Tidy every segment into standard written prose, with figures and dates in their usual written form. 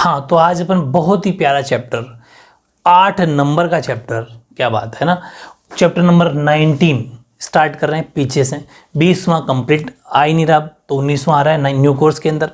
हाँ, तो आज अपन बहुत ही प्यारा चैप्टर 8 नंबर का चैप्टर, क्या बात है ना, चैप्टर नंबर 19 स्टार्ट कर रहे हैं पीछे से। 20वां कंप्लीट आ ही नहीं रहा, तो 19वां आ रहा है न्यू कोर्स के अंदर।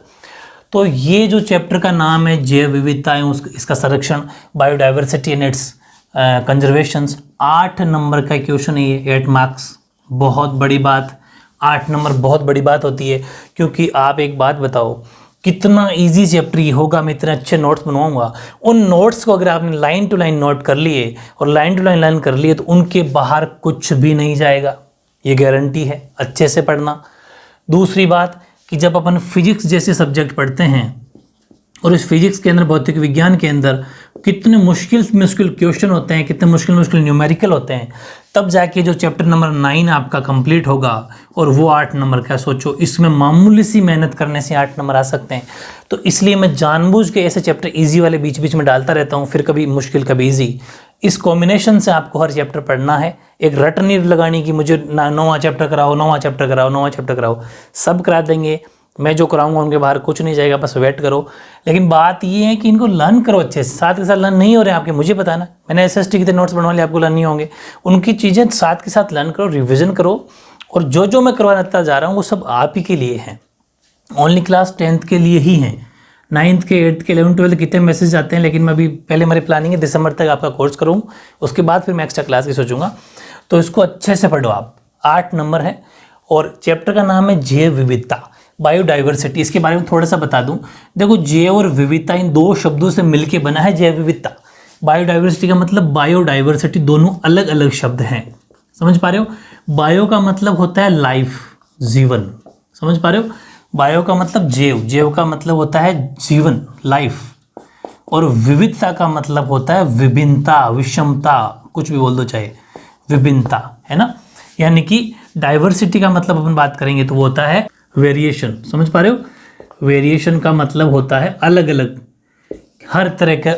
तो ये जो चैप्टर का नाम है जैव विविधताएं, इसका संरक्षण, biodiversity and it's conservation, 8 number का क्वेश्चन है ये, 8 मार्क्स। बहुत बड़ी बात, 8 नंबर बहुत बड़ी बात होती है, क्योंकि आप एक बात बताओ, कितना इजी चैप्टर ये होगा। मैं इतने अच्छे नोट्स बनवाऊंगा, उन नोट्स को अगर आपने लाइन टू लाइन नोट कर लिए और लाइन टू लाइन लर्न कर लिए तो उनके बाहर कुछ भी नहीं जाएगा, ये गारंटी है। अच्छे से पढ़ना। दूसरी बात कि जब अपन फिजिक्स जैसे सब्जेक्ट पढ़ते हैं और इस फिजिक्स के अंदर, भौतिक विज्ञान के अंदर कितने मुश्किल क्वेश्चन होते हैं, कितने मुश्किल न्यूमेरिकल होते हैं, तब जाके जो चैप्टर नंबर 9 आपका कंप्लीट होगा और वो 8 नंबर का, सोचो इसमें मामूली सी मेहनत करने से 8 नंबर आ सकते हैं। तो इसलिए मैं जानबूझ के ऐसे चैप्टर इजी वाले बीच बीच में डालता रहता हूँ, फिर कभी मुश्किल कभी इजी। इस कॉम्बिनेशन से आपको हर चैप्टर पढ़ना है। एक रट नहीं लगानी कि मुझे 9वां चैप्टर कराओ, 9वां चैप्टर कराओ, 9वां चैप्टर कराओ, सब करा देंगे। मैं जो कराऊंगा उनके बाहर कुछ नहीं जाएगा, बस वेट करो। लेकिन बात ये है कि इनको लर्न करो अच्छे से। साथ के साथ लर्न नहीं हो रहे हैं आपके, मुझे पता ना, मैंने SST के नोट्स बनवा लिए, आपको लर्न नहीं होंगे। उनकी चीज़ें साथ के साथ लर्न करो, रिविजन करो, और जो मैं करवाता जा रहा हूँ वो सब आप ही के लिए है। ओनली क्लास 10th के लिए ही हैं। 9th के 8th के 11th 12th कितने मैसेज आते हैं, लेकिन मैं अभी पहले हमारी प्लानिंग है दिसंबर तक आपका कोर्स करूँ, उसके बाद फिर मैं एक्स्ट्रा क्लास की सोचूंगा। तो इसको अच्छे से पढ़ो आप। 8 नंबर है और चैप्टर का नाम है जैव विविधता, बायोडाइवर्सिटी। इसके बारे में थोड़ा सा बता दूं। देखो, जैव और विविधता इन दो शब्दों से मिलके बना है जैव विविधता। बायोडाइवर्सिटी का मतलब बायोडाइवर्सिटी, दोनों अलग अलग शब्द हैं, समझ पा रहे हो। बायो का मतलब होता है लाइफ, जीवन, समझ पा रहे हो। बायो का मतलब जैव, जैव का मतलब होता है जीवन, लाइफ। और विविधता का मतलब होता है विभिन्नता, विषमता, कुछ भी बोल दो चाहे, विभिन्नता, है ना। यानी कि डाइवर्सिटी का मतलब अपन बात करेंगे तो वो होता है वेरिएशन, समझ पा रहे हो। वेरिएशन का मतलब होता है अलग अलग, हर तरह का,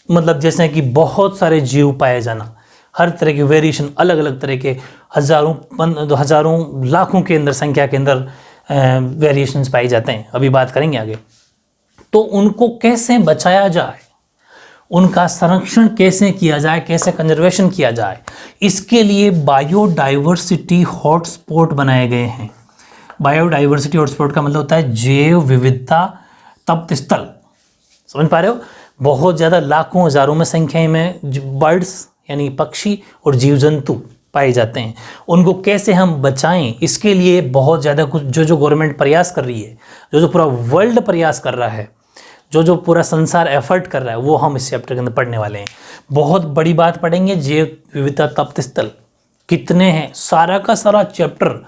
मतलब जैसे कि बहुत सारे जीव पाए जाना, हर तरह के वेरिएशन, अलग अलग तरह के, हजारों लाखों के अंदर, संख्या के अंदर वेरिएशंस पाए जाते हैं। अभी बात करेंगे आगे। तो उनको कैसे बचाया जाए, उनका संरक्षण कैसे किया जाए, कैसे कंजर्वेशन किया जाए, इसके लिए बायोडाइवर्सिटी हॉटस्पॉट बनाए गए हैं। बायोडाइवर्सिटी हॉटस्पॉट का मतलब होता है जैव विविधता तप्त स्थल, समझ पा रहे हो। बहुत ज़्यादा लाखों हजारों में संख्या में बर्ड्स यानी पक्षी और जीव जंतु पाए जाते हैं। उनको कैसे हम बचाएं, इसके लिए बहुत ज़्यादा कुछ जो गवर्नमेंट प्रयास कर रही है, जो पूरा वर्ल्ड प्रयास कर रहा है, जो पूरा संसार एफर्ट कर रहा है, वो हम इस चैप्टर के अंदर पढ़ने वाले हैं। बहुत बड़ी बात पढ़ेंगे। जैव विविधता तप्त स्थल कितने हैं, सारा का सारा चैप्टर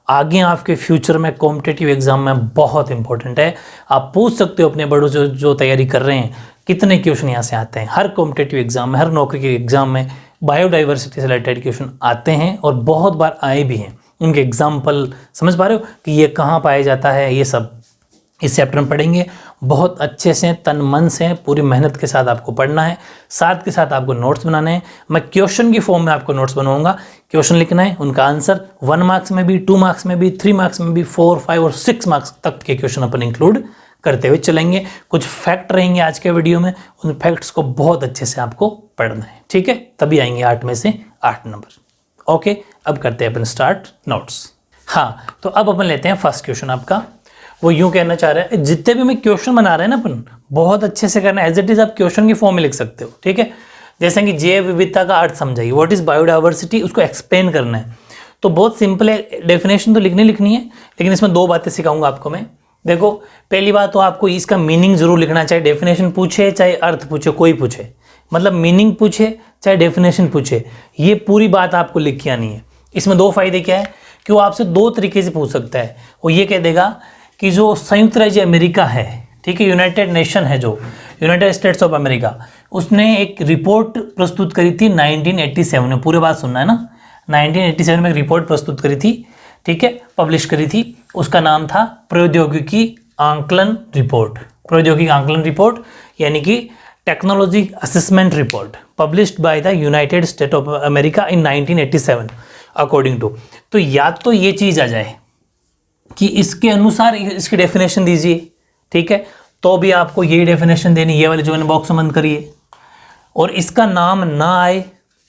आगे आपके फ्यूचर में कॉम्पिटिटिव एग्जाम में बहुत इंपॉर्टेंट है। आप पूछ सकते हो अपने बड़ों जो तैयारी कर रहे हैं, कितने क्वेश्चन यहाँ से आते हैं। हर कॉम्पिटिटिव एग्जाम में, हर नौकरी के एग्जाम में बायोडाइवर्सिटी से रिलेटेड क्वेश्चन आते हैं और बहुत बार आए भी हैं। उनके एग्जाम्पल समझ पा रहे हो कि ये कहाँ पाया जाता है, ये सब इस चैप्टर में पढ़ेंगे। बहुत अच्छे से, तन मन से, पूरी मेहनत के साथ आपको पढ़ना है। साथ के साथ आपको नोट्स बनाने हैं। मैं क्वेश्चन की फॉर्म में आपको नोट्स बनवाऊंगा। क्वेश्चन लिखना है, उनका आंसर 1 मार्क्स में भी, 2 मार्क्स में भी, 3 मार्क्स में भी, 4, 5 और 6 मार्क्स तक के क्वेश्चन अपन इंक्लूड करते हुए चलेंगे। कुछ फैक्ट रहेंगे आज के वीडियो में, उन फैक्ट्स को बहुत अच्छे से आपको पढ़ना है, ठीक है। तभी आएंगे 8 में से 8 नंबर। ओके, अब करते हैं अपन स्टार्ट नोट्स। हाँ, तो अब अपन लेते हैं फर्स्ट क्वेश्चन आपका। वो यूं कहना चाह रहा है, जितने भी मैं क्वेश्चन बना रहे हैं ना अपन, बहुत अच्छे से करना। एज इट इज आप क्वेश्चन की फॉर्म में लिख सकते हो, ठीक है। जैसे कि जैव विविधता का अर्थ समझाइए, व्हाट इज बायोडाइवर्सिटी, उसको एक्सप्लेन करना है। तो बहुत सिंपल है, डेफिनेशन तो लिखनी है, लेकिन इसमें 2 बातें सिखाऊंगा आपको मैं। देखो, पहली बात तो आपको इसका मीनिंग जरूर लिखना, चाहे डेफिनेशन पूछे चाहे अर्थ पूछे, कोई पूछे, मतलब मीनिंग पूछे चाहे डेफिनेशन पूछे, ये पूरी बात आपको लिख के आनी है। इसमें 2 फायदे क्या है कि वो आपसे 2 तरीके से पूछ सकता है। वो ये कह देगा कि जो संयुक्त राज्य अमेरिका है, ठीक है, यूनाइटेड नेशन है, जो यूनाइटेड स्टेट्स ऑफ अमेरिका, उसने एक रिपोर्ट प्रस्तुत करी थी 1987 में। पूरे बात सुनना है ना। 1987 में एक रिपोर्ट प्रस्तुत करी थी, ठीक है, पब्लिश करी थी। उसका नाम था प्रौद्योगिकी आंकलन रिपोर्ट। प्रौद्योगिकी आंकलन रिपोर्ट यानी कि technology assessment report, published by the United State of America in 1987 according to. तो या तो ये चीज़ आ जाए कि इसके अनुसार इसकी डेफिनेशन दीजिए, ठीक है, तो भी आपको ये डेफिनेशन देनी, ये वाली जो मैंने बॉक्स में बंद करी है, और इसका नाम ना आए।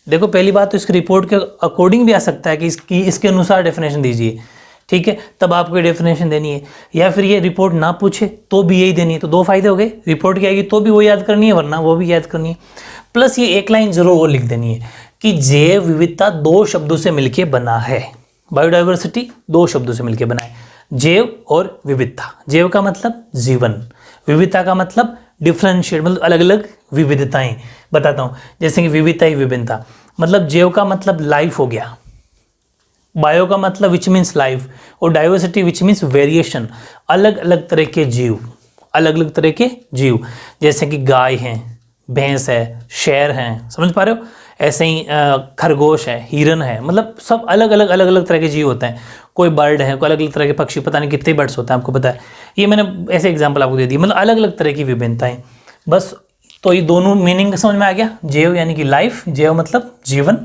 देखो पहली बात तो इसकी रिपोर्ट के अकॉर्डिंग भी आ सकता है कि इसके अनुसार डेफिनेशन दीजिए, ठीक है, तब आपको ये डेफिनेशन देनी है। या फिर ये रिपोर्ट ना पूछे तो भी यही देनी है। तो दो फायदे हो गए, रिपोर्ट की आएगी तो भी वो याद करनी है, वरना वो भी याद करनी है। प्लस ये एक लाइन जरूर वो लिख देनी है कि जैव विविधता दो शब्दों से मिलकर बना है। बायोडाइवर्सिटी दो शब्दों से मिलकर बना है, जैव और विविधता। जैव का मतलब जीवन, विविधता का मतलब डिफरेंशिएट, मतलब अलग अलग विविधताएं। बताता हूँ, जैसे कि विविधता ही विभिन्नता, मतलब जैव का मतलब लाइफ हो गया, बायो का मतलब विच मीन्स लाइफ, और डाइवर्सिटी विच मीन्स वेरिएशन, अलग अलग तरह के जीव, अलग अलग तरह के जीव, जैसे कि गाय है, भैंस है, शेर हैं, समझ पा रहे हो। ऐसे ही खरगोश है, हिरन है, मतलब सब अलग अलग तरह के जीव होते हैं। कोई बर्ड है, कोई अलग अलग तरह के पक्षी, पता नहीं कितने बर्ड्स होते हैं आपको पता है। ये मैंने ऐसे एग्जांपल आपको दे दी, मतलब अलग अलग तरह की विभिन्नताएं बस। तो ये दोनों मीनिंग समझ में आ गया। जैव यानी कि लाइफ, जैव मतलब जीवन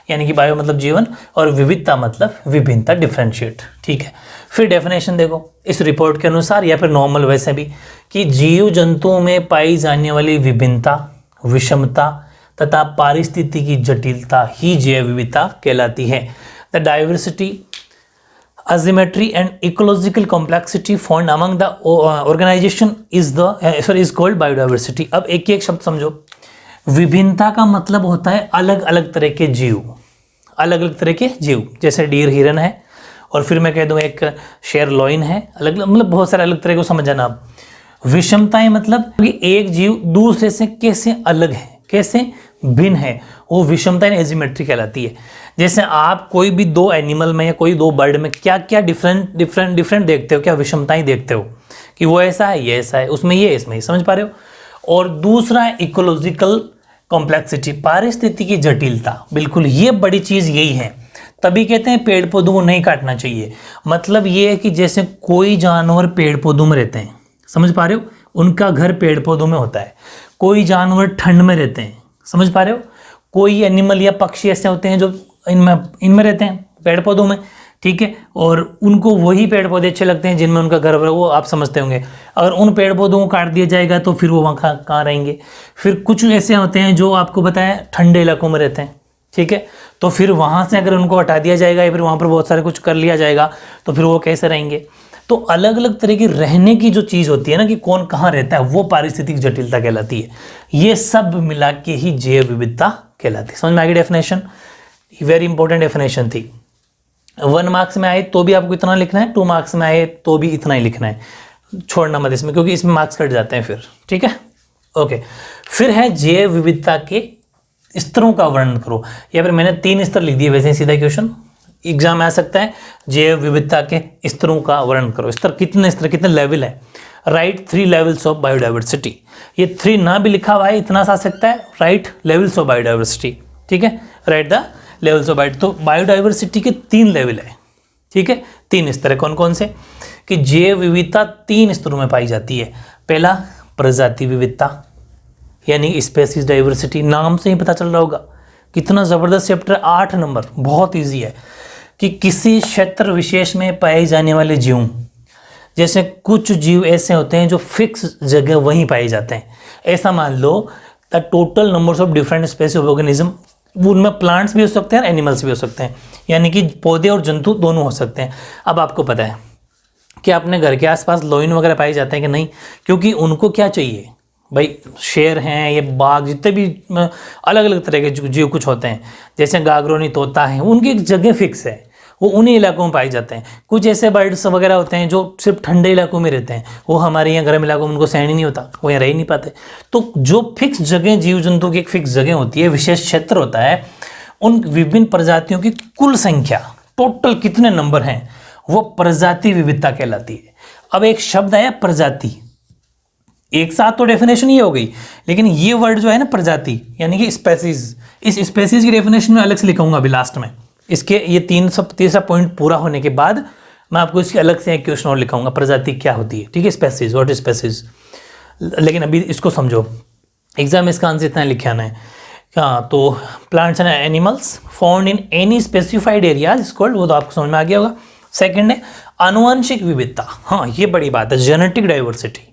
यानी कि बायो मतलब जीवन, और विविधता मतलब विभिन्नता, डिफरेंशिएट, ठीक है। फिर डेफिनेशन देखो इस रिपोर्ट के अनुसार या फिर नॉर्मल वैसे भी, कि जीव जंतुओं में पाई जाने वाली विभिन्नता, विषमता तथा पारिस्थितिकी जटिलता ही जैव विविधता कहलाती है। The diversity, asymmetry and ecological complexity found among the organization is called biodiversity। अब एक शब्द समझो, विभिन्नता का मतलब होता है अलग अलग तरह के जीव, अलग अलग तरह के जीव, जैसे डीर हिरन है, और फिर मैं कह दूं एक शेर लॉइन है, अलग अलग मतलब बहुत सारे अलग तरह को समझ जाना आप। विषमताएं मतलब कि एक जीव दूसरे से कैसे अलग है, कैसे भिन्न है, वो विषमताएं एजिमेट्री कहलाती है। जैसे आप कोई भी दो एनिमल में या कोई दो बर्ड में क्या क्या डिफरेंट देखते हो, क्या विषमताएं देखते हो कि वो ऐसा है, ये ऐसा है, उसमें ये, इसमें ये, समझ पा रहे हो। और दूसरा है इकोलॉजिकल कॉम्प्लेक्सिटी, पारिस्थितिकी जटिलता, बिल्कुल ये बड़ी चीज़ यही है। तभी कहते हैं पेड़ पौधों को नहीं काटना चाहिए। मतलब ये है कि जैसे कोई जानवर पेड़ पौधों में रहते हैं, समझ पा रहे हो, उनका घर पेड़ पौधों में होता है। कोई जानवर ठंड में रहते हैं, समझ पा रहे हो। कोई एनिमल या पक्षी ऐसे होते हैं जो इनमें रहते हैं, पेड़ पौधों में, ठीक है, और उनको वही पेड़ पौधे अच्छे लगते हैं जिनमें उनका घर है, वो आप समझते होंगे। अगर उन पेड़ पौधों को काट दिया जाएगा तो फिर वो वहाँ कहाँ रहेंगे। फिर कुछ ऐसे होते हैं जो आपको बताया ठंडे इलाकों में रहते हैं, ठीक है, तो फिर वहाँ से अगर उनको हटा दिया जाएगा या फिर वहाँ पर बहुत सारे कुछ कर लिया जाएगा तो फिर वो कैसे रहेंगे। तो अलग अलग तरह की रहने की जो चीज़ होती है ना, कि कौन कहाँ रहता है, वो पारिस्थितिक जटिलता कहलाती है। ये सब मिला के ही जैव विविधता कहलाती है। समझ में आ गई डेफिनेशन, वेरी इंपॉर्टेंट डेफिनेशन थी। 1 मार्क्स में आए तो भी आपको इतना लिखना है, 2 मार्क्स में आए तो भी इतना ही लिखना है, छोड़ना मत इसमें, क्योंकि इसमें मार्क्स कट जाते हैं फिर, ठीक है। ओके, फिर है जैव विविधता के स्तरों का वर्णन करो। या फिर मैंने 3 स्तर लिख दिए, वैसे सीधा क्वेश्चन एग्जाम में आ सकता है। जैव विविधता के स्तरों का वर्णन करो। स्तर कितने लेवल है। Right 3 levels of biodiversity. ये 3 ना भी लिखा हुआ है, इतना सा आ सकता है, राइट लेवल्स ऑफ बायोडाइवर्सिटी, ठीक है, right the levels of bio. तो बायोडाइवर्सिटी के 3 लेवल है, ठीक है, 3 स्तर है। कौन कौन से, कि जैव विविधता 3 स्तरों में पाई जाती है। पहला प्रजाति विविधता यानी स्पेसीज डाइवर्सिटी, नाम से ही पता चल रहा होगा कितना ज़बरदस्त चैप्टर, 8 नंबर, बहुत ईजी है। कि किसी क्षेत्र विशेष में पाए जाने वाले जीव, जैसे कुछ जीव ऐसे होते हैं जो फिक्स जगह वहीं पाए जाते हैं। ऐसा मान लो the total numbers of different species of organism, उनमें प्लांट्स भी हो सकते हैं और एनिमल्स भी हो सकते हैं, यानी कि पौधे और जंतु दोनों हो सकते हैं। अब आपको पता है कि अपने घर के आसपास लोइन वगैरह पाए जाते हैं कि नहीं, क्योंकि उनको क्या चाहिए भाई, शेर हैं, ये बाघ, जितने भी अलग अलग तरह के जीव कुछ होते हैं, जैसे गागरोनी तोता है, उनकी एक जगह फिक्स है, वो उन्हीं इलाकों में पाए जाते हैं। कुछ ऐसे बर्ड्स वगैरह होते हैं जो सिर्फ ठंडे इलाकों में रहते हैं, वो हमारे यहाँ गर्म इलाकों में उनको सहन ही नहीं होता, वो यहाँ रह ही नहीं पाते। तो जो फिक्स जगह, जीव जंतु की एक फिक्स जगह होती है, विशेष क्षेत्र होता है, उन विभिन्न प्रजातियों की कुल संख्या, टोटल कितने नंबर हैं, वो प्रजाति विविधता कहलाती है। अब एक शब्द आया प्रजाति, एक साथ तो डेफिनेशन ये हो गई, लेकिन ये वर्ड जो है ना प्रजाति यानी कि स्पेसीज, इस स्पेसीज की डेफिनेशन में अलग से लिखूंगा अभी लास्ट में। इसके ये 330 पॉइंट पूरा होने के बाद मैं आपको इसकी अलग से एक क्वेश्चन और लिखाऊंगा, प्रजाति क्या होती है, ठीक है, स्पेसीज, व्हाट इज स्पेसीज। लेकिन अभी इसको समझो, एग्जाम में इसका आंसर इतना लिखे आना है। हाँ, तो plants and animals found in any specified areas is called, वो तो आपको समझ में आ गया होगा। सेकंड है आनुवंशिक विविधता, हाँ ये बड़ी बात है, जेनेटिक डाइवर्सिटी।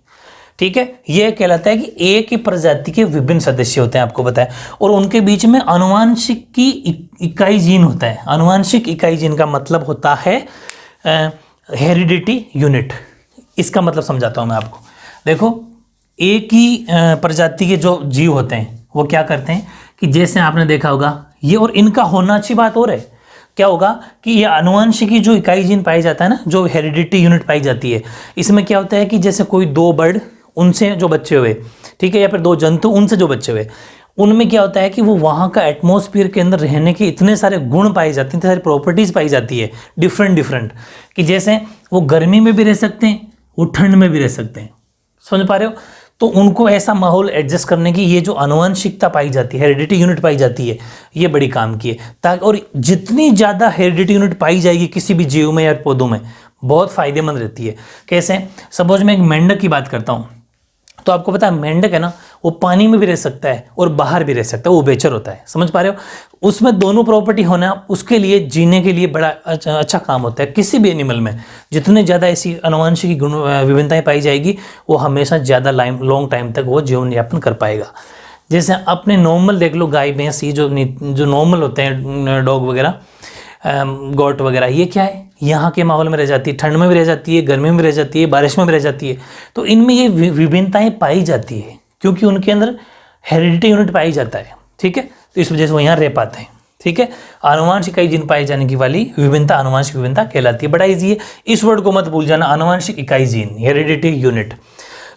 ठीक है, यह कहलाता है कि एक ही प्रजाति के विभिन्न सदस्य होते हैं, आपको पता है, और उनके बीच में आनुवांशिक की इकाई जीन होता है। आनुवांशिक इकाई जीन का मतलब होता है हेरिडिटी यूनिट। इसका मतलब समझाता हूं मैं आपको। देखो, एक ही प्रजाति के जो जीव होते हैं वो क्या करते हैं कि जैसे आपने देखा होगा ये, और इनका होना अच्छी बात और है, क्या होगा कि ये आनुवंशिकी जो इकाई जीन पाई जाता है ना, जो हेरिडिटी यूनिट पाई जाती है, इसमें क्या होता है कि जैसे कोई दो बर्ड, उनसे जो बच्चे हुए, ठीक है, या फिर दो जंतु, उनसे जो बच्चे हुए, उनमें क्या होता है कि वो वहाँ का एटमॉस्फेयर के अंदर रहने के इतने सारे गुण पाए जाते हैं, इतनी सारी प्रॉपर्टीज़ पाई जाती है डिफरेंट, कि जैसे वो गर्मी में भी रह सकते हैं, वो ठंड में भी रह सकते हैं। समझ पा रहे हो? तो उनको ऐसा माहौल एडजस्ट करने की ये जो आनुवंशिकता पाई जाती है, हेरिडिटी यूनिट पाई जाती है, ये बड़ी काम की है। ताकि और जितनी ज़्यादा हेरिडिटी यूनिट पाई जाएगी किसी भी जीव में या पौधों में, बहुत फायदेमंद रहती है। कैसे? सपोज मैं एक मेंढक की बात करता हूँ, तो आपको पता है मेंढक है ना, वो पानी में भी रह सकता है और बाहर भी रह सकता है, वो उभयचर होता है। समझ पा रहे हो? उसमें दोनों प्रॉपर्टी होना उसके लिए जीने के लिए बड़ा अच्छा काम होता है। किसी भी एनिमल में जितने ज़्यादा ऐसी आनुवंशिक गुण विभिन्नताएं पाई जाएगी, वो हमेशा ज़्यादा लॉन्ग टाइम तक वो जीवन यापन कर पाएगा। जैसे अपने नॉर्मल देख लो, गाय भैंस ये जो नॉर्मल होते हैं, डॉग वगैरह, गोट वगैरह, ये क्या है, यहाँ के माहौल में रह जाती है, ठंड में भी रह जाती है, गर्मी में भी रह जाती है, बारिश में भी रह जाती है। तो इनमें ये विभिन्नताएं पाई जाती है क्योंकि उनके अंदर हेरिडिटी यूनिट पाई जाता है। ठीक है, तो इस वजह से वो यहाँ रह पाते हैं। ठीक है, आनुवांशिक इकाई जीन पाए जाने की वाली विभिन्नता आनुवांशिक विभिन्नता कहलाती है। बड़ा इजी है, इस वर्ड को मत भूल जाना, आनुवांशिक इकाई जीन, हेरिडिटी यूनिट।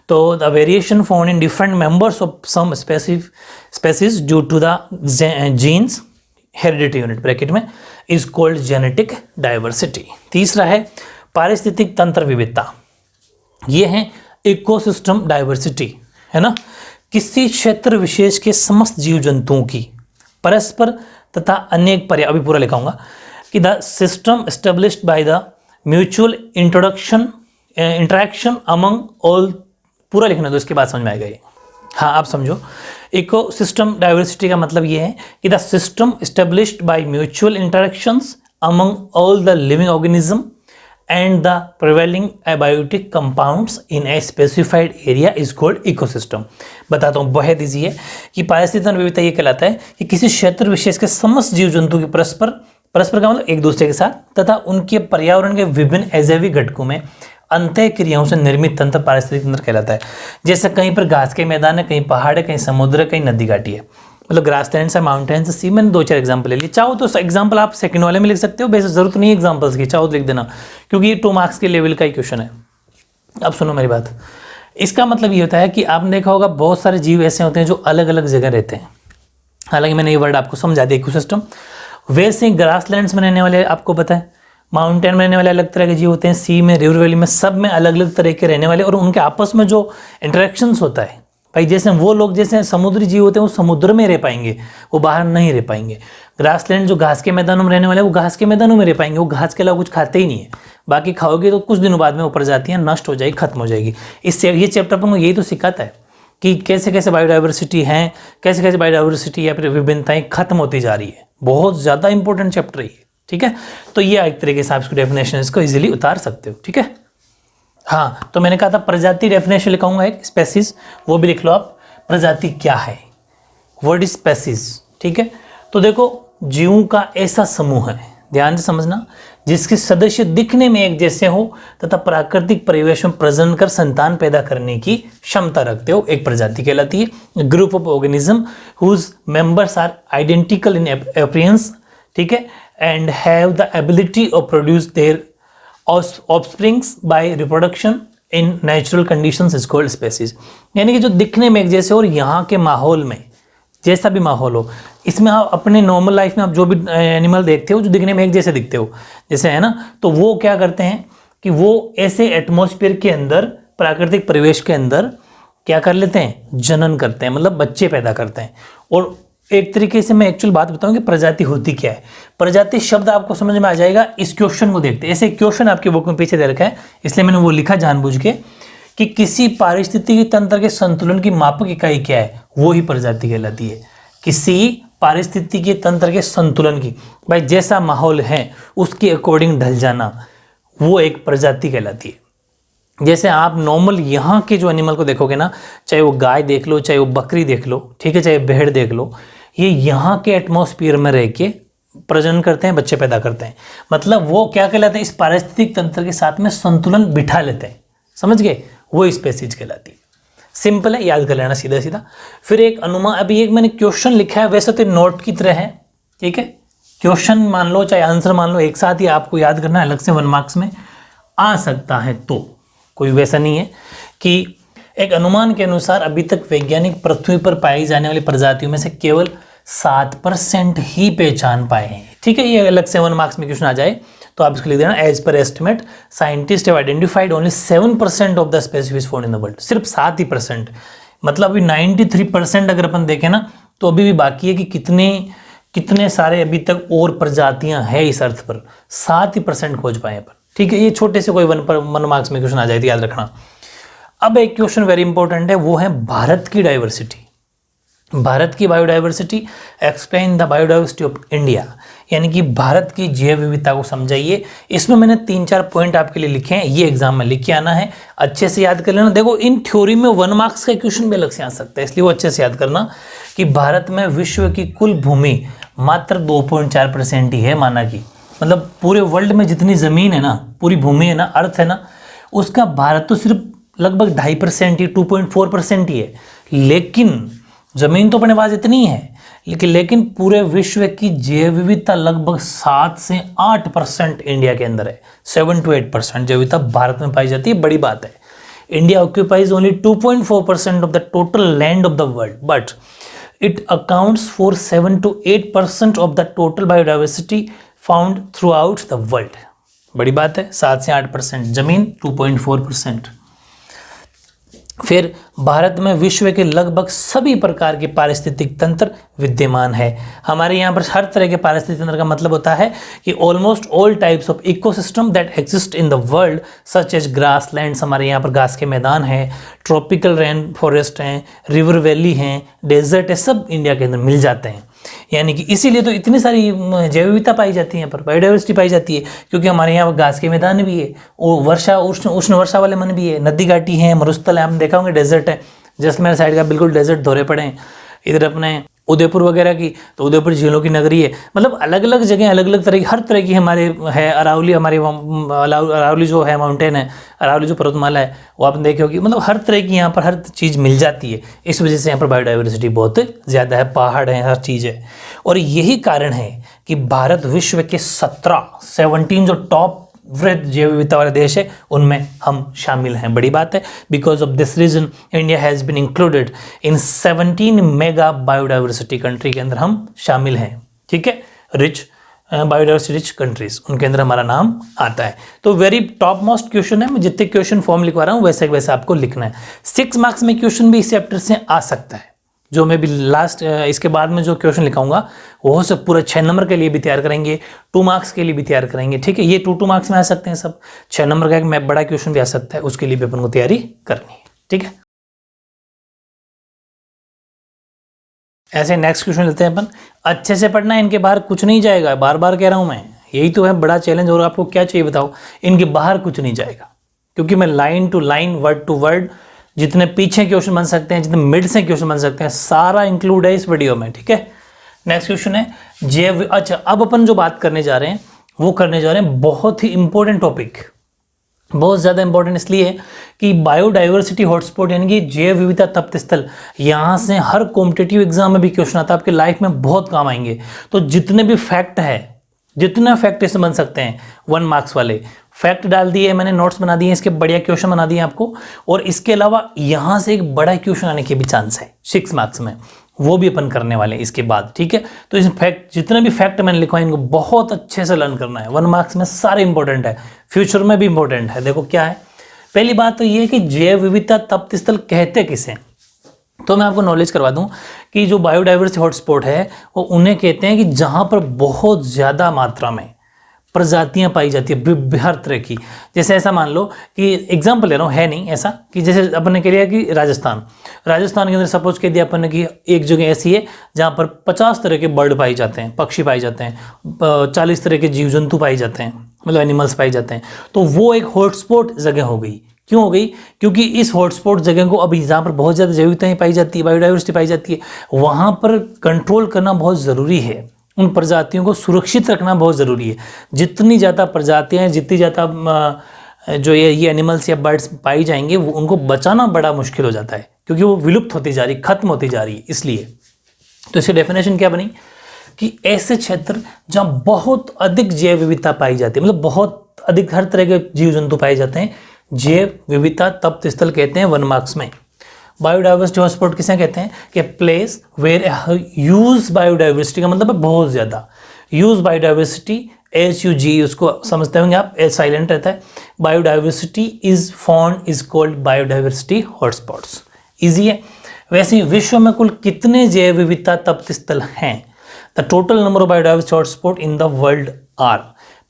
तो the variation found in different members of some species due to the genes heredity unit bracket में इज कॉल्ड जेनेटिक डाइवर्सिटी। तीसरा है पारिस्थितिक तंत्र विविधता, ये है इकोसिस्टम डाइवर्सिटी, है ना। किसी क्षेत्र विशेष के समस्त जीव जंतुओं की परस्पर तथा अनेक पर्याय, अभी पूरा लिखाऊंगा, कि the system established by the mutual interaction among all, पूरा लिखना तो इसके बाद समझ में आएगा ये। हाँ, आप समझो, इकोसिस्टम डाइवर्सिटी का मतलब ये है कि the system established by mutual interactions among all the living organism and the prevailing abiotic compounds in a specified area is called ecosystem. बताता हूँ, बहुत ईजी है कि पारिस्थितिक विविधता ये कहलाता है कि किसी क्षेत्र विशेष के समस्त जीव जंतु की परस्पर का मतलब एक दूसरे के साथ तथा उनके पर्यावरण के विभिन्न अजैविक घटकों में अंतः क्रियाओं से निर्मित तंत्र पारिस्थितिक तंत्र कहलाता है। जैसे कहीं पर घास के मैदान है, कहीं पहाड़ है, कहीं समुद्र है, कहीं नदी घाटी है, मतलब ग्रासलैंड है, माउंटेन्स है, सी। मैंने 2-4 एग्जाम्पल ले लिए। चाहो तो एग्जाम्पल आप सेकंड वाले में लिख सकते हो, वैसे जरूरत नहीं है एग्जाम्पल्स की, चाहो तो लिख देना, क्योंकि ये 2 मार्क्स के लेवल का ही क्वेश्चन है। अब सुनो मेरी बात, इसका मतलब ये होता है कि आपने देखा होगा बहुत सारे जीव ऐसे होते हैं जो अलग अलग जगह रहते हैं। हालांकि मैंने ये वर्ड आपको समझा दिया इकोसिस्टम। वैसे ग्रासलैंड्स में रहने वाले आपको पता है, माउंटेन में रहने वाले अलग तरह के जीव होते हैं, सी में, रिवर वैली में, सब में अलग अलग तरह के रहने वाले, और उनके आपस में जो इंटरेक्शंस होता है भाई, जैसे वो लोग जैसे समुद्री जीव होते हैं वो समुद्र में रह पाएंगे, वो बाहर नहीं रह पाएंगे। ग्रासलैंड जो घास के मैदानों में रहने वाले वो घास के मैदानों में रह पाएंगे, वो घास के अलावा कुछ खाते ही नहीं है। बाकी खाओगे तो कुछ दिनों बाद में ऊपर जाती है, नष्ट हो जाएगी, खत्म हो जाएगी। इससे ये चैप्टर पर यही तो सिखाता है कि कैसे कैसे बायोडाइवर्सिटी है, कैसे कैसे बायोडाइवर्सिटी या फिर विभिन्नताएं खत्म होती जा रही है। बहुत ज़्यादा इंपॉर्टेंट चैप्टर है ये। ठीक है, तो ये एक तरीके से आप इसको डेफिनेशन इसको इजीली उतार सकते हो। ठीक है, हाँ, तो मैंने कहा था प्रजाति डेफिनेशन लिखाऊंगा, एक स्पेसीज, वो भी लिख लो आप। प्रजाति क्या है, वर्ड इज स्पेसीज। ठीक है, तो देखो, जीवों का ऐसा समूह है, ध्यान से समझना, जिसके सदस्य दिखने में एक जैसे हो तथा प्राकृतिक परिवेश में प्रजनन कर संतान पैदा करने की क्षमता रखते हो, एक प्रजाति कहलाती है। Group of organism whose members are identical in appearance, ठीक है, and have the ability of produce their offsprings by reproduction in natural conditions is called species. यानी कि जो दिखने में एक जैसे और यहाँ के माहौल में जैसा भी माहौल हो, इसमें आप अपने नॉर्मल लाइफ में आप जो भी एनिमल देखते हो जो दिखने में एक जैसे दिखते हो, जैसे है ना, तो वो क्या करते हैं कि वो ऐसे एटमॉस्फेयर के अंदर, प्राकृतिक परिवेश के अंदर क्या कर लेते हैं, जनन करते हैं, मतलब बच्चे पैदा करते हैं। और एक तरीके से मैं एक्चुअल बात बताऊं कि प्रजाति होती क्या है। प्रजाति शब्द आपको समझ में आ जाएगा इस क्वेश्चन को देखते। ऐसे क्वेश्चन आपकी बुक में पीछे दे रखा है, इसलिए मैंने वो लिखा जानबूझ के कि किसी पारिस्थितिकी तंत्र के संतुलन की मापक इकाई क्या है, वो ही प्रजाति कहलाती है। किसी पारिस्थितिकी तंत्र के संतुलन की, भाई जैसा माहौल है उसके अकॉर्डिंग ढल जाना, वो एक प्रजाति कहलाती है। जैसे आप नॉर्मल यहाँ के जो एनिमल को देखोगे ना, चाहे वो गाय देख लो, चाहे वो बकरी देख लो, ठीक है, चाहे भेड़ देख लो, ये यहाँ के एटमॉस्फेयर में रह के प्रजनन करते हैं, बच्चे पैदा करते हैं। मतलब वो क्या कहलाते हैं, इस पारिस्थितिक तंत्र के साथ में संतुलन बिठा लेते हैं, समझ गए, वो स्पेसीज कहलाती है। सिंपल है, याद कर लेना सीधा सीधा। फिर एक अनुमान, अभी एक मैंने क्वेश्चन लिखा है, वैसे तो नोट की तरह है, ठीक है, क्वेश्चन मान लो चाहे आंसर मान लो, एक साथ ही आपको याद करना है, अलग से 1 मार्क्स में आ सकता है, तो कोई वैसा नहीं है कि एक अनुमान के अनुसार अभी तक वैज्ञानिक पृथ्वी पर पाई जाने वाली प्रजातियों में से केवल 7% ही पहचान पाए हैं, ठीक है। ये अलग से 1 मार्क्स में क्वेश्चन आ जाए तो आप इसको लिख देना, as per estimate scientist have identified only 7% of the species found in the world. सिर्फ 7%, मतलब अभी 93% अगर अपन देखें ना, तो अभी भी बाकी है कि कितने सारे अभी तक और प्रजातियां हैं इस अर्थ पर, 7% खोज पाए पर, ठीक है। ये छोटे से कोई 1 मार्क्स में क्वेश्चन आ जाए तो याद रखना। अब एक क्वेश्चन वेरी इंपॉर्टेंट है, वो है भारत की डाइवर्सिटी, भारत की biodiversity, explain the biodiversity of India, यानी कि भारत की जैव विविधता को समझाइए। इसमें मैंने 3-4 पॉइंट आपके लिए लिखे हैं, ये एग्जाम में लिख के आना है, अच्छे से याद कर लेना। देखो इन थ्योरी में 1 मार्क्स का क्वेश्चन भी अलग से आ सकता है, इसलिए वो अच्छे से याद करना कि भारत में विश्व की कुल भूमि मात्र 2.4% ही है, माना कि मतलब पूरे वर्ल्ड में जितनी जमीन है ना, पूरी भूमि है ना, अर्थ है ना, उसका भारत तो सिर्फ लगभग 2.5% ही, 2.4% ही है। लेकिन जमीन तो अपने पास इतनी है, लेकिन पूरे विश्व की जैव विविधता लगभग 7 से 8% इंडिया के अंदर है। 7 to 8% जैव विविधता भारत में पाई जाती है, बड़ी बात है। India occupies only 2.4% of the total land of the world, but it accounts for 7 to 8% of the total biodiversity found through out the world. बड़ी बात है, 7 से 8% जमीन, 2.4%। फिर भारत में विश्व के लगभग सभी प्रकार के पारिस्थितिक तंत्र विद्यमान है। हमारे यहाँ पर हर तरह के पारिस्थितिक तंत्र का मतलब होता है कि almost all types of ecosystem that exist in the world such as grasslands, हमारे यहाँ पर घास के मैदान हैं, ट्रॉपिकल रेन फॉरेस्ट हैं, रिवर वैली हैं, डेजर्ट है, सब इंडिया के अंदर मिल जाते हैं। यानी कि इसीलिए तो इतनी सारी जैव विविधता पाई जाती है, यहाँ पर बायोडाइवर्सिटी पाई जाती है, क्योंकि हमारे यहाँ घास के मैदान भी है, और वर्षा उष्ण वर्षा वाले मन भी है, नदी घाटी है, मरुस्थल है, हम देखा होंगे डेजर्ट है, जैसलमेर साइड का बिल्कुल डेजर्ट धोरे पड़े हैं। इधर अपने उदयपुर वगैरह की, तो उदयपुर झीलों की नगरी है। मतलब अलग अलग जगह अलग अलग तरह की, हर तरह की हमारे है। अरावली, हमारे अरावली जो है माउंटेन है, अरावली जो पर्वतमाला है, वो आपने देखे होगी। मतलब हर तरह की यहाँ पर हर चीज़ मिल जाती है, इस वजह से यहाँ पर बायोडाइवर्सिटी बहुत ज़्यादा है, पहाड़ है, हर चीज़ है। और यही कारण है कि भारत विश्व के 17 जो टॉप वृहद जैव विविधता वाले देश है, उनमें हम शामिल हैं। बड़ी बात है। Because of this reason India has been included in 17 mega biodiversity country के अंदर हम शामिल हैं, ठीक है। रिच बायोडाइवर्सिटी रिच कंट्रीज, उनके अंदर हमारा नाम आता है। तो वेरी टॉप मोस्ट क्वेश्चन है। मैं जितने क्वेश्चन फॉर्म लिखवा रहा हूँ वैसे वैसे आपको लिखना है। 6 मार्क्स में क्वेश्चन भी इस चैप्टर से आ सकता है, जो मैं भी लास्ट इसके बाद में जो क्वेश्चन लिखाऊंगा वो सब पूरा 6 नंबर के लिए भी तैयार करेंगे, 2 मार्क्स के लिए भी तैयार करेंगे, ठीक है। ये 2 मार्क्स में आ सकते हैं सब, 6 नंबर का एक बड़ा क्वेश्चन भी आ सकता है, उसके लिए भी अपन को तैयारी करनी है, ठीक है। ऐसे नेक्स्ट क्वेश्चन लेते हैं अपन। अच्छे से पढ़ना है, इनके बाहर कुछ नहीं जाएगा, बार बार कह रहा हूं मैं, यही तो है बड़ा चैलेंज। और आपको क्या चाहिए बताओ, इनके बाहर कुछ नहीं जाएगा, क्योंकि मैं line to line, word to word, जितने पीछे क्वेश्चन बन सकते हैं, जितने मिड से क्वेश्चन बन सकते हैं, सारा इंक्लूड है इस वीडियो में, ठीक है। नेक्स्ट क्वेश्चन है जैव। अच्छा, अब अपन जो बात करने जा रहे हैं वो करने जा रहे हैं बहुत ही इंपॉर्टेंट टॉपिक, बहुत ज़्यादा इंपॉर्टेंट इसलिए है कि बायोडाइवर्सिटी हॉटस्पॉट यानी कि जैव विविधता तप्त स्थल, यहाँ से हर कॉम्पिटिटिव एग्जाम में भी क्वेश्चन आता है, आपके लाइफ में बहुत काम आएंगे। तो जितने भी फैक्ट है, जितना फैक्ट इसमें बन सकते हैं 1 मार्क्स वाले फैक्ट डाल दिए मैंने, नोट्स बना दिए, इसके बढ़िया क्वेश्चन बना दिए आपको। और इसके अलावा यहाँ से एक बड़ा क्वेश्चन आने के भी चांस है 6 मार्क्स में, वो भी अपन करने वाले हैं इसके बाद, ठीक है। तो इस फैक्ट, जितने भी फैक्ट मैंने लिखवाए, इनको बहुत अच्छे से लर्न करना है। 1 मार्क्स में सारे इंपॉर्टेंट है, फ्यूचर में भी इंपॉर्टेंट है। देखो क्या है, पहली बात तो ये है कि जैव विविधता तप्त स्थल कहते किसे, तो मैं आपको नॉलेज करवा दूं कि जो बायोडाइवर्सिटी हॉटस्पॉट है वो उन्हें कहते हैं कि जहां पर बहुत ज़्यादा मात्रा में प्रजातियां पाई जाती है हर तरह की। जैसे ऐसा मान लो कि एग्जांपल ले रहा हूँ, है नहीं ऐसा, कि जैसे अपन ने कह लिया कि राजस्थान के अंदर सपोज कह दिया अपन ने कि एक जगह ऐसी है जहाँ पर 50 तरह के बर्ड पाए जाते हैं, पक्षी पाए जाते हैं, 40 तरह के जीव जंतु पाए जाते हैं, मतलब एनिमल्स पाए जाते हैं। तो वो एक हॉटस्पॉट जगह हो गई। क्यों हो गई? क्योंकि इस हॉटस्पॉट जगह को अभी जहाँ पर बहुत ज़्यादा जैव विविधताएं पाई जाती है, बायोडाइवर्सिटी पाई जाती है, वहाँ पर कंट्रोल करना बहुत ज़रूरी है। उन प्रजातियों को सुरक्षित रखना बहुत ज़रूरी है। जितनी ज़्यादा प्रजातियाँ, जितनी ज़्यादा जो ये एनिमल्स या बर्ड्स पाई जाएंगे, वो उनको बचाना बड़ा मुश्किल हो जाता है, क्योंकि वो विलुप्त होती जा रही, खत्म होती जा रही है। इसलिए तो इसकी डेफिनेशन क्या बनी कि ऐसे क्षेत्र जहाँ बहुत अधिक जैव विविधता पाई जाती है, मतलब बहुत अधिक हर तरह के जीव जंतु पाए जाते हैं, जैव विविधता तप्त स्थल कहते हैं वन मार्क्स में। बायोडाइवर्सिटी हॉटस्पॉट किसे कहते हैं? कि प्लेस वेयर यूज बायोडाइवर्सिटी का मतलब है बहुत ज़्यादा यूज बायोडाइवर्सिटी, HUG उसको समझते होंगे आप, एच साइलेंट रहता है। Biodiversity is found is called biodiversity hotspots. Easy है। वैसे ही विश्व में कुल कितने जैव विविधता तप्त स्थल हैं? The total number of biodiversity hotspot in the world are.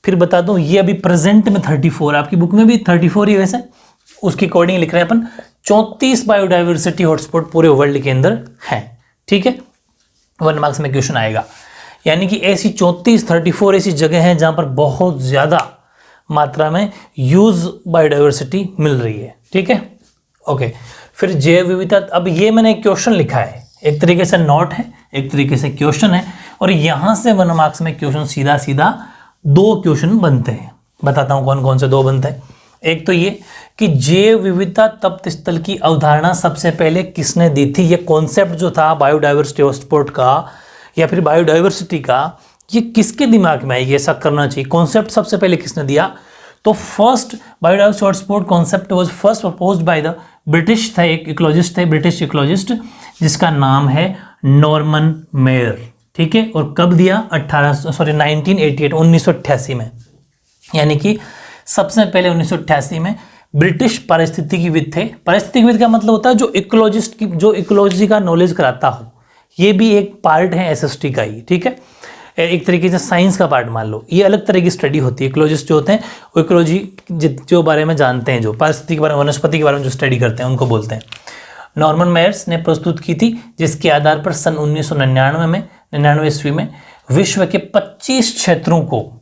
फिर बता दूं, ये अभी प्रेजेंट में 34, आपकी बुक में भी 34 ही वैसे, उसके अकॉर्डिंग लिख रहे हैं अपन 34 बायोडाइवर्सिटी हॉटस्पॉट पूरे वर्ल्ड के अंदर हैं। ठीक है, 1 मार्क्स में क्वेश्चन आएगा। यानी कि ऐसी 34 ऐसी जगह हैं जहां पर बहुत ज्यादा मात्रा में यूज बायोडाइवर्सिटी मिल रही है। ठीक है, ओके। फिर जैव विविधता, अब ये मैंने एक क्वेश्चन लिखा है, एक तरीके से नोट है, एक तरीके से क्वेश्चन है, और यहां से 1 मार्क्स में क्वेश्चन सीधा सीधा 2 क्वेश्चन बनते हैं। बताता हूं कौन कौन से 2 बनते हैं। एक तो ये कि जैव विविधता तप्त स्थल की अवधारणा सबसे पहले किसने दी थी? ये कॉन्सेप्ट जो था बायोडाइवर्सिटी हॉटस्पॉट का या फिर बायोडाइवर्सिटी का, ये किसके दिमाग में आई ऐसा करना चाहिए? कॉन्सेप्ट सबसे पहले किसने दिया? तो first biodiversity hotspot concept was first proposed by the British, था एक इकोलॉजिस्ट थे, ब्रिटिश इकोलॉजिस्ट, जिसका नाम है नॉर्मन मेयर। ठीक है, और कब दिया? 1988 में। यानी कि सबसे पहले 1988 में ब्रिटिश पारिस्थितिकीविद थे। पारिस्थितिकीविद का मतलब होता है जो इकोलॉजिस्ट की, जो इकोलॉजी का नॉलेज कराता हो। ये भी एक पार्ट है SST का ही। ठीक है, एक तरीके से साइंस का पार्ट मान लो। ये अलग तरह की स्टडी होती है। इकोलॉजिस्ट जो होते हैं वो इकोलॉजी जो बारे में जानते हैं, जो पारिस्थितिकी के बारे में, वनस्पति के बारे में जो स्टडी करते हैं, उनको बोलते हैं। नॉर्मन मेयर्स ने प्रस्तुत की थी, जिसके आधार पर सन 1999 में 99 ईस्वी में विश्व के 25 क्षेत्रों को,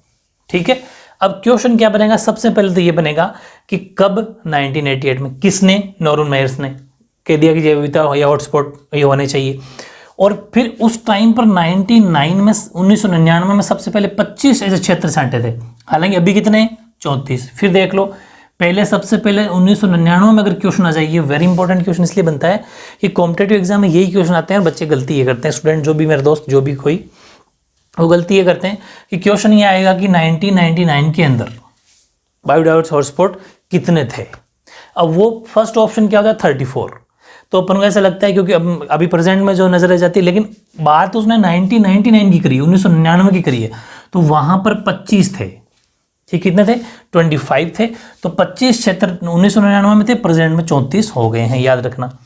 ठीक है। अब क्वेश्चन क्या बनेगा? सबसे पहले तो ये बनेगा कि कब 1988 में किसने, नॉर्मन मेयर्स ने कह दिया कि जैव विविधता या हॉटस्पॉट ये होने चाहिए, और फिर उस टाइम पर 1999 में सबसे पहले 25 ऐसे क्षेत्र छांटे थे। हालांकि अभी कितने? 34। फिर देख लो, पहले सबसे पहले 1999 में अगर क्वेश्चन आ जाए, ये वेरी इंपॉर्टेंट क्वेश्चन इसलिए बनता है कि कॉम्पिटेटिव एग्जाम में यही क्वेश्चन आते हैं और बच्चे गलती ये करते हैं, स्टूडेंट जो भी, मेरे दोस्त जो भी कोई, वो गलती ये करते हैं कि क्वेश्चन ये आएगा कि 1999 के अंदर बायोडाइवर्सिटी हॉटस्पॉट कितने थे। अब वो फर्स्ट ऑप्शन क्या होता है? 34। तो अपन को ऐसा लगता है क्योंकि अभी प्रेजेंट में जो नजर आ जाती है, लेकिन बात उसने 1999 की करी है, 1999 की करी है, तो वहां पर 25 थे। ठीक, कितने थे? 25 थे। तो 25 क्षेत्र 1999 में थे, प्रेजेंट में 34 हो गए हैं, याद रखना।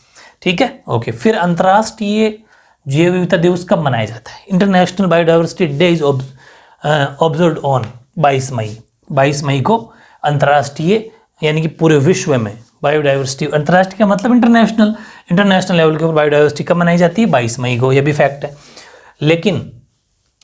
ठीक है, ओके। फिर अंतर्राष्ट्रीय जैव विविधता दिवस कब मनाया जाता है? International biodiversity day is observed on 22 मई। 22 मई को अंतर्राष्ट्रीय, यानी कि पूरे विश्व में बायोडाइवर्सिटी, अंतर्राष्ट्रीय का मतलब इंटरनेशनल लेवल के ऊपर बायोडाइवर्सिटी कब मनाई जाती है? 22 मई को। यह भी फैक्ट है। लेकिन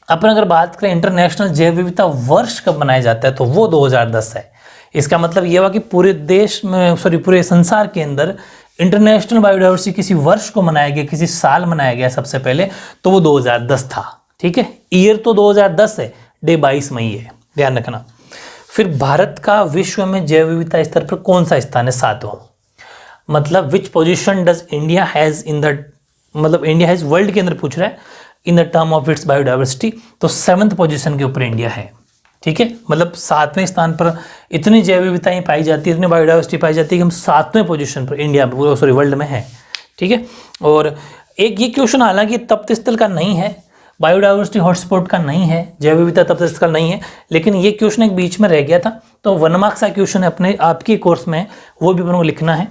अपन अगर बात करें इंटरनेशनल जैव विविधता वर्ष कब मनाया जाता है, तो वो 2010 है। इसका मतलब ये हुआ कि पूरे देश में, पूरे संसार के अंदर इंटरनेशनल बायोडाइवर्सिटी किसी वर्ष को मनाया गया, किसी साल मनाया गया सबसे पहले, तो वो 2010 था। ठीक है, ईयर तो 2010 है, डे 22 मई है, ध्यान रखना। फिर भारत का विश्व में जैव विविधता स्तर पर कौन सा स्थान है? 7वां। मतलब which position does India has in the, मतलब इंडिया हैज वर्ल्ड के अंदर पूछ रहा है, in the term of its biodiversity, तो 7th पोजीशन के ऊपर इंडिया है। ठीक है, मतलब 7वें स्थान पर इतनी जैव विविधताएं पाई जाती है, इतनी बायोडाइवर्सिटी पाई जाती है कि हम 7वें पोजीशन पर इंडिया, वर्ल्ड में है। ठीक है, और एक ये क्वेश्चन हालांकि तप्त स्थल का नहीं है, बायोडाइवर्सिटी हॉटस्पॉट का नहीं है, जैव विविधता तप्त स्थल का नहीं है, लेकिन ये क्वेश्चन एक बीच में रह गया था, तो 1 मार्क्स का क्वेश्चन है अपने आपके कोर्स में, वो भी आपको लिखना है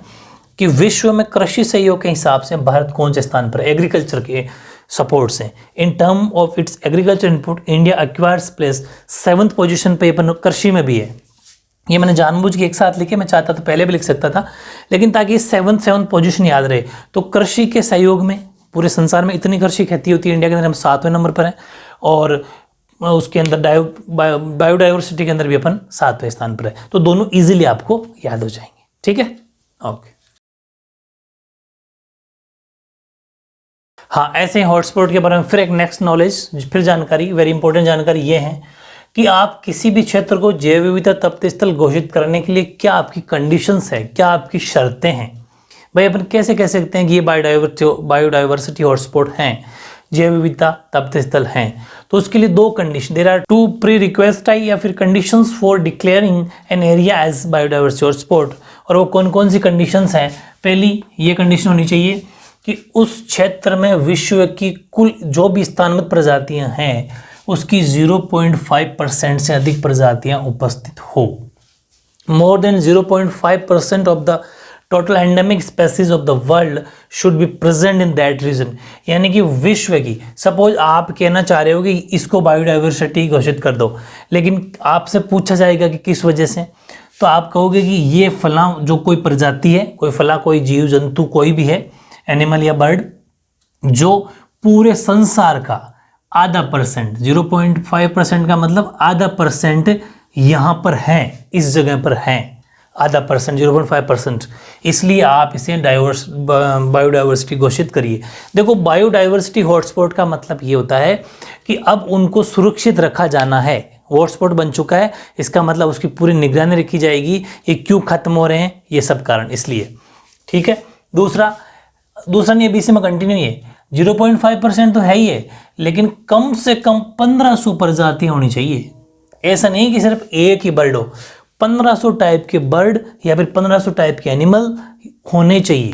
कि विश्व में कृषि सहयोग के हिसाब से भारत कौन से स्थान पर, एग्रीकल्चर के सपोर्ट से, in term of its agriculture input India acquires place 7th position पे, अपन कृषि में भी है। ये मैंने जानबूझ के एक साथ लिखे, मैं चाहता तो पहले भी लिख सकता था, लेकिन ताकि 7th पोजीशन याद रहे। तो कृषि के सहयोग में पूरे संसार में इतनी कृषि खेती होती है, इंडिया के अंदर हम 7वें नंबर पर हैं, और उसके अंदर बायोडाइवर्सिटी के अंदर भी अपन 7वें स्थान पर है। तो दोनों ईजिली आपको याद हो जाएंगे। ठीक है, ओके। हाँ, ऐसे ही हॉटस्पॉट के बारे में फिर एक नेक्स्ट नॉलेज, फिर जानकारी, वेरी इंपॉर्टेंट जानकारी ये है कि आप किसी भी क्षेत्र को जैव विविधता तप्त स्थल घोषित करने के लिए क्या आपकी कंडीशंस है, क्या आपकी शर्तें हैं। भाई अपन कैसे कह सकते हैं कि ये बायोडाइवर्सिटी हॉटस्पॉट हैं, जैव विविधता तप्त स्थल हैं। तो उसके लिए दो condition, there are 2 prerequisite या फिर conditions for declaring an area as biodiversity hotspot. और वो कौन कौन सी कंडीशंस हैं। पहली ये कंडीशन होनी चाहिए कि उस क्षेत्र में विश्व की कुल जो भी स्थानबद्ध प्रजातियां हैं उसकी 0.5% से अधिक प्रजातियां उपस्थित हो। More than 0.5% of the total endemic species of the world should be present in that region. यानी कि विश्व की, सपोज आप कहना चाह रहे हो कि इसको बायोडाइवर्सिटी घोषित कर दो, लेकिन आपसे पूछा जाएगा कि किस वजह से, तो आप कहोगे कि ये फला जो कोई प्रजाति है, कोई फला कोई जीव जंतु कोई भी है, एनिमल या बर्ड, जो पूरे संसार का आधा परसेंट, 0.5% का मतलब आधा परसेंट यहाँ पर है, इस जगह पर है, आधा परसेंट 0.5%, इसलिए आप इसे बायोडाइवर्सिटी घोषित करिए। देखो, बायोडाइवर्सिटी हॉटस्पॉट का मतलब ये होता है कि अब उनको सुरक्षित रखा जाना है। हॉटस्पॉट बन चुका है, इसका मतलब उसकी पूरी निगरानी रखी जाएगी, ये क्यों खत्म हो रहे हैं, ये सब कारण इसलिए। ठीक है। दूसरा नहीं, अभी इसी में कंटिन्यू है, 0.5% तो है ही है, लेकिन कम से कम 1500 प्रजातियां होनी चाहिए। ऐसा नहीं कि सिर्फ एक ही बर्ड हो, 1500 टाइप के बर्ड या फिर 1500 टाइप के एनिमल होने चाहिए।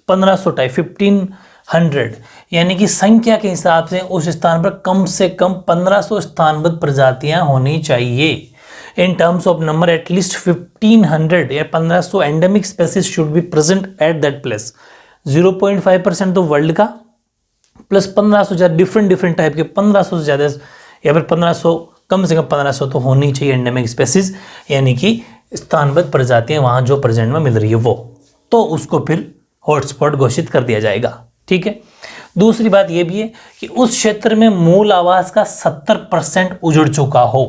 1500 टाइप, 1500, यानी कि संख्या के हिसाब से उस स्थान पर कम से कम 1500 स्थानबद्ध प्रजातियां होनी चाहिए। In terms of number at least 1500 या 1500 endemic species should be present at that place. 0.5% तो वर्ल्ड का, प्लस 1500 ज्यादा डिफरेंट टाइप के 1500 से ज्यादा, या फिर 1500, कम से कम 1500 तो होनी चाहिए एंडेमिक स्पेसीज, यानी कि स्थानबद्ध प्रजातियां वहां जो प्रेजेंट में मिल रही है वो, तो उसको फिर हॉटस्पॉट घोषित कर दिया जाएगा। ठीक है। दूसरी बात यह भी है कि उस क्षेत्र में मूल आवास का 70% उजड़ चुका हो।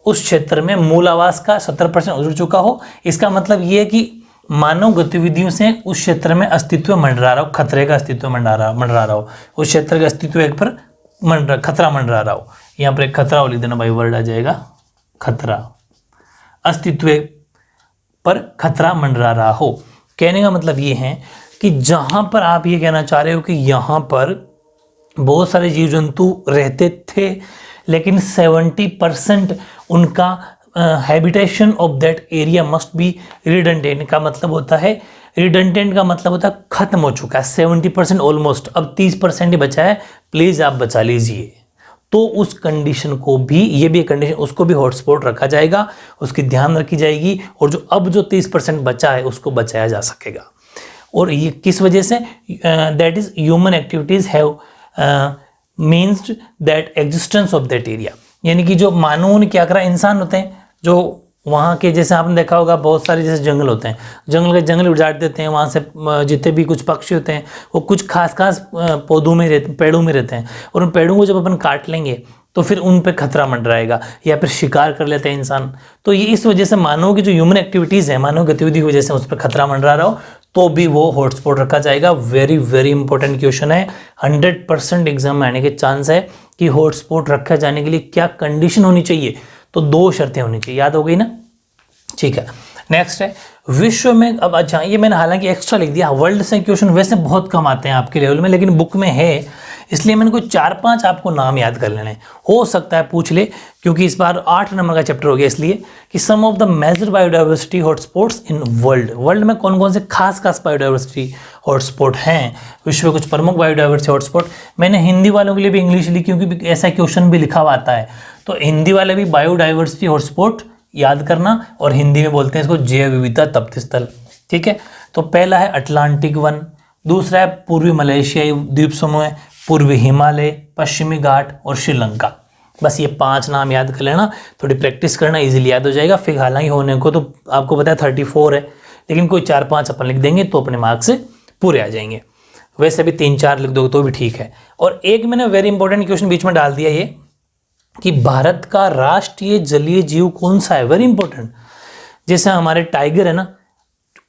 उस क्षेत्र में मूल आवास का 70% उजड़ चुका हो, इसका मतलब यह है कि मानव गतिविधियों से उस क्षेत्र में अस्तित्व मंडरा रहा हो, खतरे का अस्तित्व मंडरा रहा हो, उस क्षेत्र का अस्तित्व एक पर खतरा मंडरा रहा हो। यहाँ पर एक खतरा लिख देना भाई, वर्ड आ जाएगा खतरा, अस्तित्व पर खतरा मंडरा रहा हो। कहने का मतलब ये है कि जहां पर आप ये कहना चाह रहे हो कि यहाँ पर बहुत सारे जीव जंतु रहते थे, लेकिन 70% उनका habitation of that area must be redundant का मतलब होता है, रिडंडेंट का मतलब होता है खत्म हो चुका है 70% ऑलमोस्ट, अब 30% ही बचा है, प्लीज आप बचा लीजिए। तो उस कंडीशन को भी, ये भी एक कंडीशन, उसको भी हॉटस्पॉट रखा जाएगा, उसकी ध्यान रखी जाएगी, और जो अब जो 30% बचा है उसको बचाया जा सकेगा। और ये किस वजह से, that is human activities have means that existence of that area. यानी कि जो मानव ने क्या करा, इंसान होते हैं जो वहाँ के, जैसे आपने देखा होगा बहुत सारे जैसे जंगल होते हैं, जंगल उजाड़ देते हैं, वहाँ से जितने भी कुछ पक्षी होते हैं वो कुछ खास पौधों में रहते, पेड़ों में रहते हैं, और उन पेड़ों को जब अपन काट लेंगे तो फिर उन पे खतरा मंडराएगा, या फिर शिकार कर लेते हैं इंसान। तो ये इस वजह से मानव की जो ह्यूमन एक्टिविटीज़ है, मानव गतिविधि की वजह से उस पर खतरा मंडरा रहा हो, तो भी वो हॉटस्पॉट रखा जाएगा। वेरी वेरी इंपॉर्टेंट क्वेश्चन है, 100% एग्जाम में आने के चांस है कि हॉटस्पॉट रखा जाने के लिए क्या कंडीशन होनी चाहिए। तो 2 शर्तें होनी चाहिए, याद हो गई ना। ठीक है। नेक्स्ट है विश्व में, अब अच्छा ये मैंने हालांकि एक्स्ट्रा लिख दिया, वर्ल्ड से क्वेश्चन वैसे बहुत कम आते हैं आपके लेवल में, लेकिन बुक में है, इसलिए मैंने कोई 4-5 आपको नाम याद कर लेने, हो सकता है पूछ ले, क्योंकि इस बार 8 नंबर का चैप्टर हो गया, इसलिए कि some of the major biodiversity hotspots in world में कौन कौन से खास बायोडाइवर्सिटी हॉटस्पॉट हैं, विश्व में कुछ प्रमुख बायोडाइवर्सिटी हॉटस्पॉट। मैंने हिंदी वालों के लिए भी इंग्लिश ली, क्योंकि ऐसा क्वेश्चन भी लिखा हुआ आता है, तो हिंदी वाले भी बायोडाइवर्सिटी हॉटस्पॉट याद करना, और हिंदी में बोलते हैं इसको जैव विविधता तप्त स्थल। ठीक है। तो पहला है अटलांटिक वन, दूसरा है पूर्वी मलेशियाई द्वीप समूह, पूर्वी हिमालय, पश्चिमी घाट और श्रीलंका। बस ये 5 नाम याद कर लेना, थोड़ी प्रैक्टिस करना, इजीली याद हो जाएगा। फिर हालांकि होने को तो आपको पता है 34 है, लेकिन कोई 4-5 अपन लिख देंगे तो अपने मार्क्स से पूरे आ जाएंगे। वैसे भी 3-4 लिख दोगे तो भी ठीक है। और एक मैंने वेरी इंपॉर्टेंट क्वेश्चन बीच में डाल दिया ये कि भारत का राष्ट्रीय जलीय जीव कौन सा है, वेरी इंपॉर्टेंट। जैसे हमारे टाइगर है ना,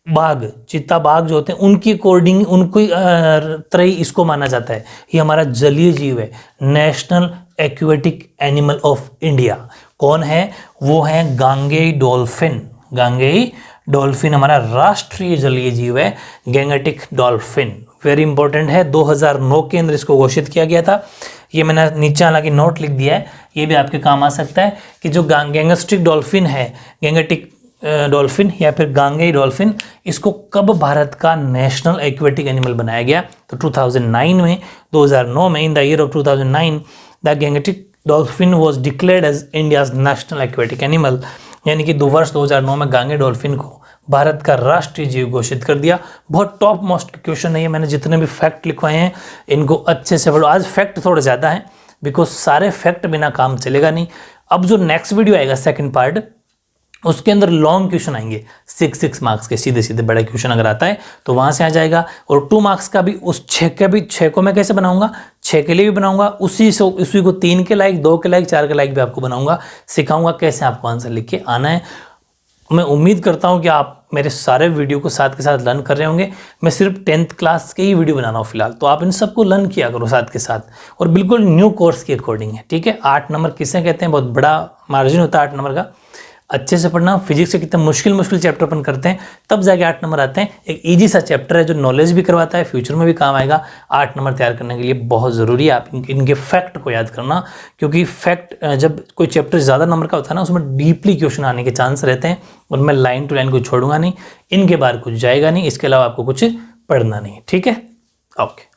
बाघ, चीता बाघ जो होते हैं उनकी अकॉर्डिंग, उनकी तरह ही इसको माना जाता है। ये हमारा जलीय जीव है, national aquatic animal of India. कौन है? वो है गांगेय डॉल्फिन। गांगेय डॉल्फिन हमारा राष्ट्रीय जलीय जीव है, गैंगेटिक डॉल्फिन। वेरी इंपॉर्टेंट है, 2009 के अंदर इसको घोषित किया गया था। ये मैंने नीचे हालांकि नोट लिख दिया है, ये भी आपके काम आ सकता है कि जो गैंगस्टिक डॉल्फिन है, गैंगेटिक डॉल्फिन या फिर गांगेय डॉल्फिन, इसको कब भारत का नेशनल एक्वेटिक एनिमल बनाया गया? तो 2009 में, 2009 में, in the year of 2009 the Gangetic dolphin was declared as India's national aquatic animal. यानी कि वर्ष 2009 में गांगेय डॉल्फिन को भारत का राष्ट्रीय जीव घोषित कर दिया। बहुत टॉप मोस्ट क्वेश्चन है ये, मैंने जितने भी फैक्ट लिखवाए हैं इनको अच्छे से पढ़ो। आज फैक्ट थोड़े ज़्यादा हैं बिकॉज सारे फैक्ट बिना काम चलेगा नहीं। अब जो नेक्स्ट वीडियो आएगा सेकंड पार्ट, उसके अंदर लॉन्ग क्वेश्चन आएंगे 6 मार्क्स के, सीधे सीधे बड़ा क्वेश्चन अगर आता है तो वहां से आ जाएगा। और 2 मार्क्स का भी, उस 6 को मैं कैसे बनाऊंगा, 6 के लिए भी बनाऊंगा, उसी को 3 के लायक, 2 के लायक, 4 के लायक भी आपको बनाऊंगा, सिखाऊंगा कैसे आपको आंसर लिख के आना है। मैं उम्मीद करता हूं कि आप मेरे सारे वीडियो को साथ के साथ लर्न कर रहे होंगे। मैं सिर्फ 10th क्लास के ही वीडियो बना रहा हूँ फिलहाल, तो आप इन सबको लर्न किया करो साथ के साथ, और बिल्कुल न्यू कोर्स के अकॉर्डिंग है, ठीक है। 8 नंबर किसे कहते हैं? बहुत बड़ा मार्जिन होता है 8 नंबर का। अच्छे से पढ़ना। फिजिक्स से कितने मुश्किल चैप्टर अपन करते हैं, तब जाके 8 नंबर आते हैं। एक इजी सा चैप्टर है जो नॉलेज भी करवाता है, फ्यूचर में भी काम आएगा। 8 नंबर तैयार करने के लिए बहुत ज़रूरी है आप इनके फैक्ट को याद करना, क्योंकि फैक्ट जब कोई चैप्टर ज़्यादा नंबर का होता है ना, उसमें डीपली क्वेश्चन आने के चांस रहते हैं। और मैं लाइन टू लाइन को छोड़ूंगा नहीं, इनके बारे कुछ जाएगा नहीं, इसके अलावा आपको कुछ पढ़ना नहीं, ठीक है। ओके।